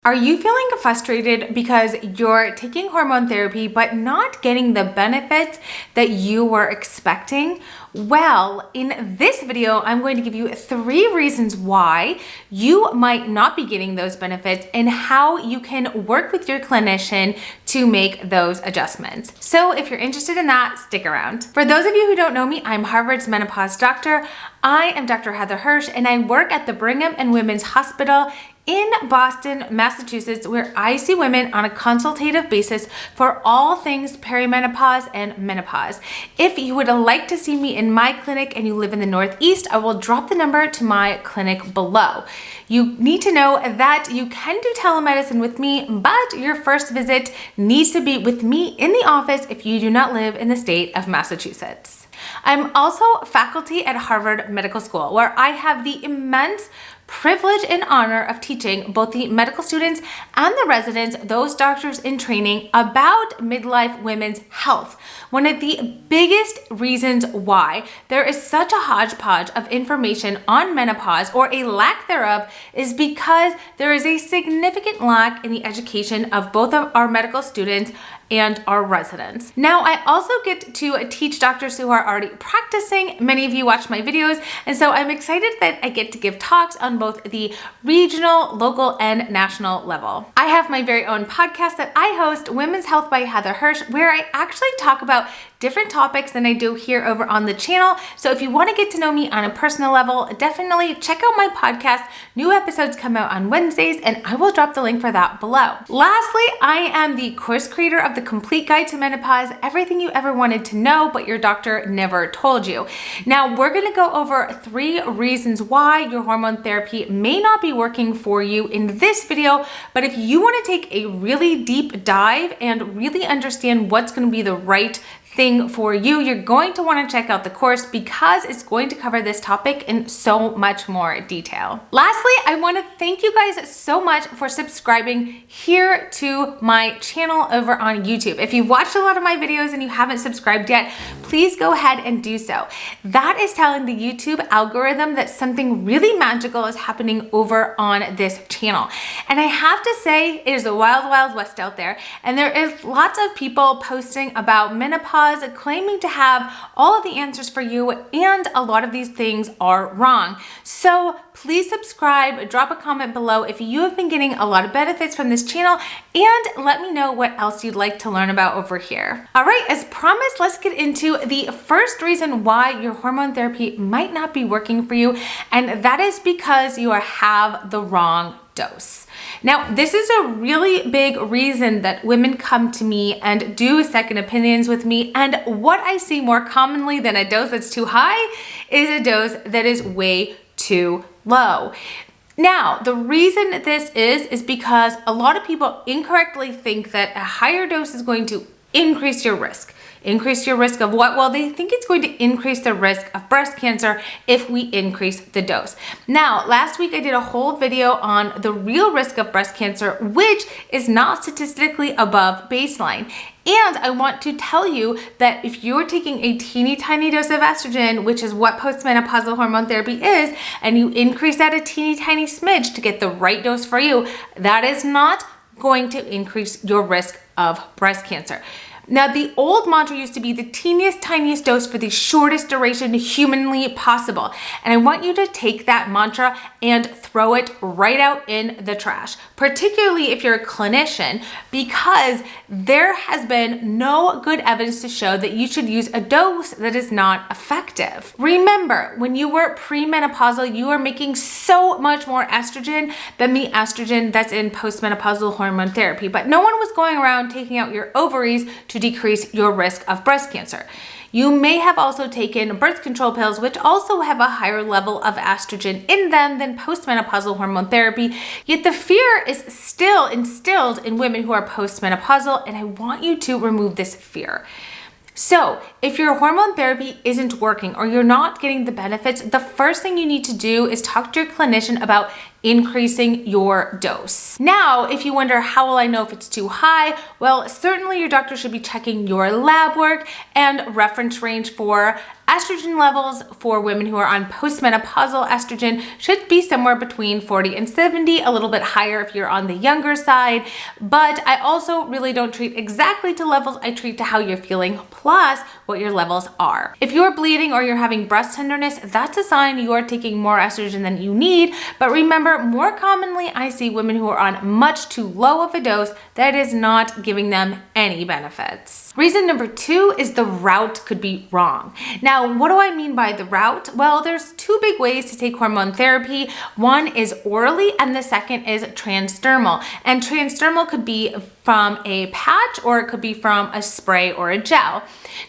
Are you feeling frustrated because you're taking hormone therapy but not getting the benefits that you were expecting? Well, in this video, I'm going to give you 3 reasons why you might not be getting those benefits and how you can work with your clinician to make those adjustments. So if you're interested in that, stick around. For those of you who don't know me, I'm Harvard's menopause doctor. I am Dr. Heather Hirsch, and I work at the Brigham and Women's Hospital in Boston, Massachusetts, where I see women on a consultative basis for all things perimenopause and menopause. If you would like to see me in my clinic and you live in the Northeast, I will drop the number to my clinic below. You need to know that you can do telemedicine with me, but your first visit needs to be with me in the office if you do not live in the state of Massachusetts. I'm also faculty at Harvard Medical School, where I have the immense privilege and honor of teaching both the medical students and the residents, those doctors in training, about midlife women's health. One of the biggest reasons why there is such a hodgepodge of information on menopause, or a lack thereof, is because there is a significant lack in the education of both of our medical students and our residents. Now, I also get to teach doctors who are already practicing. Many of you watch my videos, and so I'm excited that I get to give talks on both the regional, local, and national level. I have my very own podcast that I host, Women's Health by Heather Hirsch, where I actually talk about different topics than I do here over on the channel. So if you want to get to know me on a personal level, definitely check out my podcast. New episodes come out on Wednesdays, and I will drop the link for that below. Lastly, I am the course creator of the Complete Guide to Menopause, everything you ever wanted to know but your doctor never told you. Now, we're going to go over 3 reasons why your hormone therapy may not be working for you in this video, but if you want to take a really deep dive and really understand what's going to be the right thing for you, you're going to want to check out the course because it's going to cover this topic in so much more detail. Lastly, I want to thank you guys so much for subscribing here to my channel over on YouTube. If you've watched a lot of my videos and you haven't subscribed yet, please go ahead and do so. That is telling the YouTube algorithm that something really magical is happening over on this channel. And I have to say, it is a wild, wild west out there, and there is lots of people posting about menopause, claiming to have all of the answers for you, and a lot of these things are wrong. So please subscribe, drop a comment below if you have been getting a lot of benefits from this channel, and let me know what else you'd like to learn about over here. All right, as promised, let's get into the first reason why your hormone therapy might not be working for you, and that is because you have the wrong dose. Now, this is a really big reason that women come to me and do second opinions with me, and what I see more commonly than a dose that's too high is a dose that is way too low. Now, the reason this is because a lot of people incorrectly think that a higher dose is going to increase your risk. Increase your risk of what? Well, they think it's going to increase the risk of breast cancer if we increase the dose. Now, last week I did a whole video on the real risk of breast cancer, which is not statistically above baseline. And I want to tell you that if you're taking a teeny tiny dose of estrogen, which is what postmenopausal hormone therapy is, and you increase that a teeny tiny smidge to get the right dose for you, that is not going to increase your risk of breast cancer. Now, the old mantra used to be the teeniest, tiniest dose for the shortest duration humanly possible. And I want you to take that mantra and throw it right out in the trash, particularly if you're a clinician, because there has been no good evidence to show that you should use a dose that is not effective. Remember, when you were premenopausal, you are making so much more estrogen than the estrogen that's in postmenopausal hormone therapy, but no one was going around taking out your ovaries to decrease your risk of breast cancer. You may have also taken birth control pills, which also have a higher level of estrogen in them than postmenopausal hormone therapy, yet the fear is still instilled in women who are postmenopausal, and I want you to remove this fear. So if your hormone therapy isn't working or you're not getting the benefits, the first thing you need to do is talk to your clinician about increasing your dose. Now, if you wonder how will I know if it's too high, well, certainly your doctor should be checking your lab work and reference range for estrogen levels for women who are on postmenopausal estrogen should be somewhere between 40 and 70, a little bit higher if you're on the younger side. But I also really don't treat exactly to levels, I treat to how you're feeling plus what your levels are. If you're bleeding or you're having breast tenderness, that's a sign you are taking more estrogen than you need. But remember, more commonly I see women who are on much too low of a dose that is not giving them any benefits. Reason number 2 is the route could be wrong. Now, what do I mean by the route? Well, there's 2 big ways to take hormone therapy. One is orally and the second is transdermal. And transdermal could be from a patch or it could be from a spray or a gel.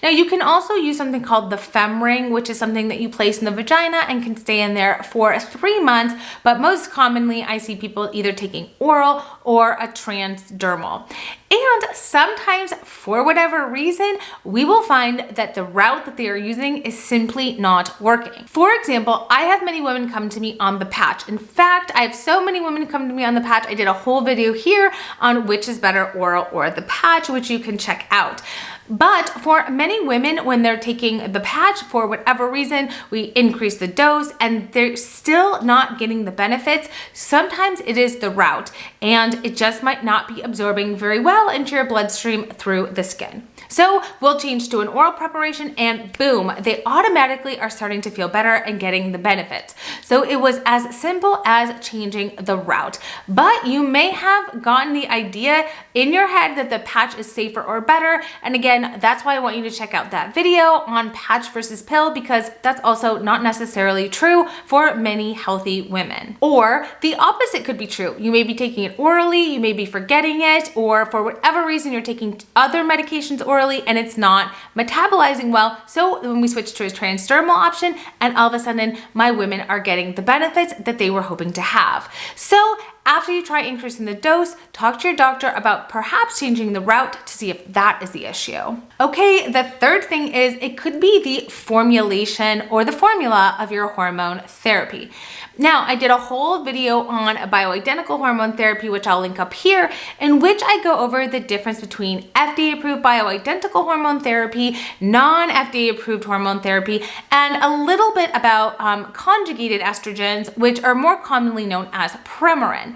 Now, you can also use something called the fem ring, which is something that you place in the vagina and can stay in there for 3 months. But most commonly, I see people either taking oral or a transdermal. And sometimes, for whatever reason, we will find that the route that they are using is simply not working. For example, I have many women come to me on the patch. In fact, I have so many women come to me on the patch. I did a whole video here on which is better, oral or the patch, which you can check out. But for many women, when they're taking the patch, for whatever reason, we increase the dose and they're still not getting the benefits. Sometimes it is the route and it just might not be absorbing very well into your bloodstream through the skin. So we'll change to an oral preparation and boom, they automatically are starting to feel better and getting the benefits. So it was as simple as changing the route. But you may have gotten the idea in your head that the patch is safer or better. And again, that's why I want you to check out that video on patch versus pill, because that's also not necessarily true for many healthy women. Or the opposite could be true. You may be taking it orally, you may be forgetting it, or for whatever reason, you're taking other medications orally and it's not metabolizing well. So when we switch to a transdermal option and all of a sudden my women are getting the benefits that they were hoping to have. So after you try increasing the dose, talk to your doctor about perhaps changing the route to see if that is the issue. Okay, the third thing is it could be the formulation or the formula of your hormone therapy. Now, I did a whole video on a bioidentical hormone therapy, which I'll link up here, in which I go over the difference between FDA-approved bioidentical hormone therapy, non-FDA approved hormone therapy, and a little bit about conjugated estrogens, which are more commonly known as Premarin.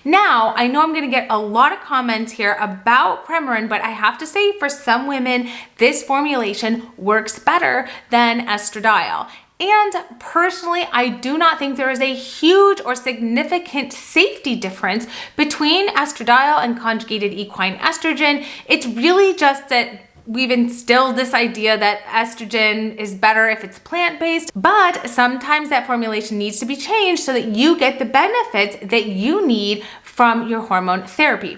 Now, I know I'm going to get a lot of comments here about Premarin, but I have to say for some women, this formulation works better than estradiol. And personally, I do not think there is a huge or significant safety difference between estradiol and conjugated equine estrogen. It's really just that we've instilled this idea that estrogen is better if it's plant-based, but sometimes that formulation needs to be changed so that you get the benefits that you need from your hormone therapy.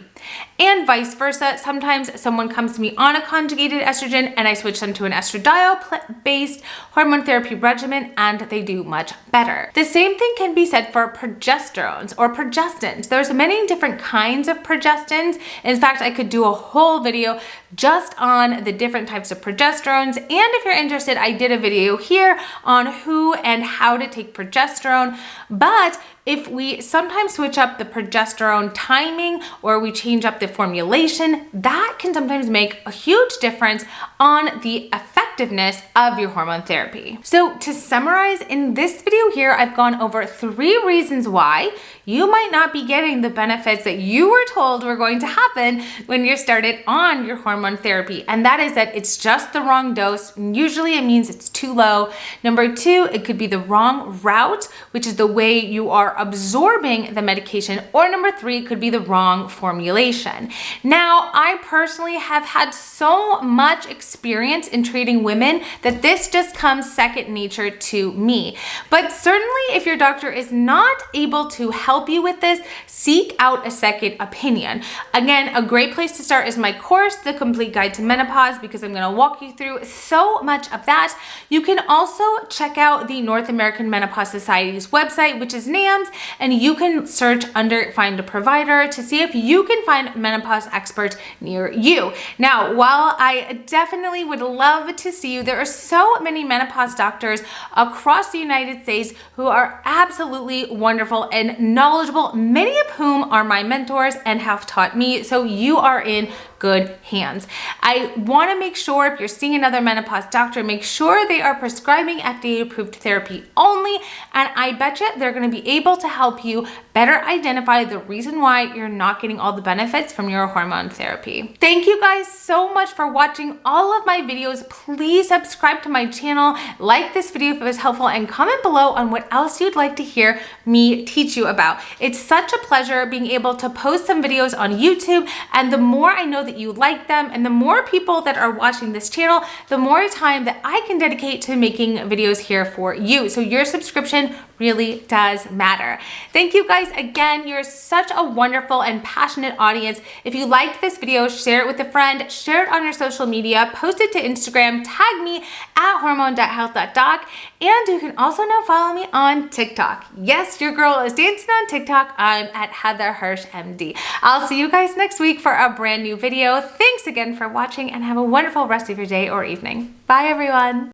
And vice versa, sometimes someone comes to me on a conjugated estrogen and I switch them to an estradiol-based hormone therapy regimen and they do much better. The same thing can be said for progesterones or progestins. There's many different kinds of progestins. In fact, I could do a whole video just on the different types of progesterones. And if you're interested, I did a video here on who and how to take progesterone. But if we sometimes switch up the progesterone timing or we change up the formulation, that can sometimes make a huge difference on the effectiveness of your hormone therapy. So to summarize, in this video here, I've gone over 3 reasons why you might not be getting the benefits that you were told were going to happen when you started on your hormone therapy. And that is that it's just the wrong dose. Usually it means it's too low. Number 2, it could be the wrong route, which is the way you are absorbing the medication. Or number 3, it could be the wrong formulation. Now, I personally have had so much experience in treating women that this just comes second nature to me. But certainly if your doctor is not able to help you with this, seek out a second opinion. Again, a great place to start is my course, The Complete Guide to Menopause, because I'm going to walk you through so much of that. You can also check out the North American Menopause Society's website, which is NAMS, and you can search under Find a Provider to see if you can find menopause experts near you. Now, while I definitely would love to to see you. There are so many menopause doctors across the United States who are absolutely wonderful and knowledgeable, many of whom are my mentors and have taught me. So you are in good hands. I want to make sure if you're seeing another menopause doctor, make sure they are prescribing FDA approved therapy only. And I bet you they're going to be able to help you better identify the reason why you're not getting all the benefits from your hormone therapy. Thank you guys so much for watching all of my videos. Please subscribe to my channel, like this video if it was helpful, and comment below on what else you'd like to hear me teach you about. It's such a pleasure being able to post some videos on YouTube, and the more I know that you like them and the more people that are watching this channel, the more time that I can dedicate to making videos here for you. So your subscription really does matter. Thank you guys again. You're such a wonderful and passionate audience. If you liked this video, share it with a friend, share it on your social media, post it to Instagram, tag me at hormone.health.doc, and you can also now follow me on TikTok. Yes, your girl is dancing on TikTok. I'm at Heather Hirsch MD. I'll see you guys next week for a brand new video. Thanks again for watching and have a wonderful rest of your day or evening. Bye everyone.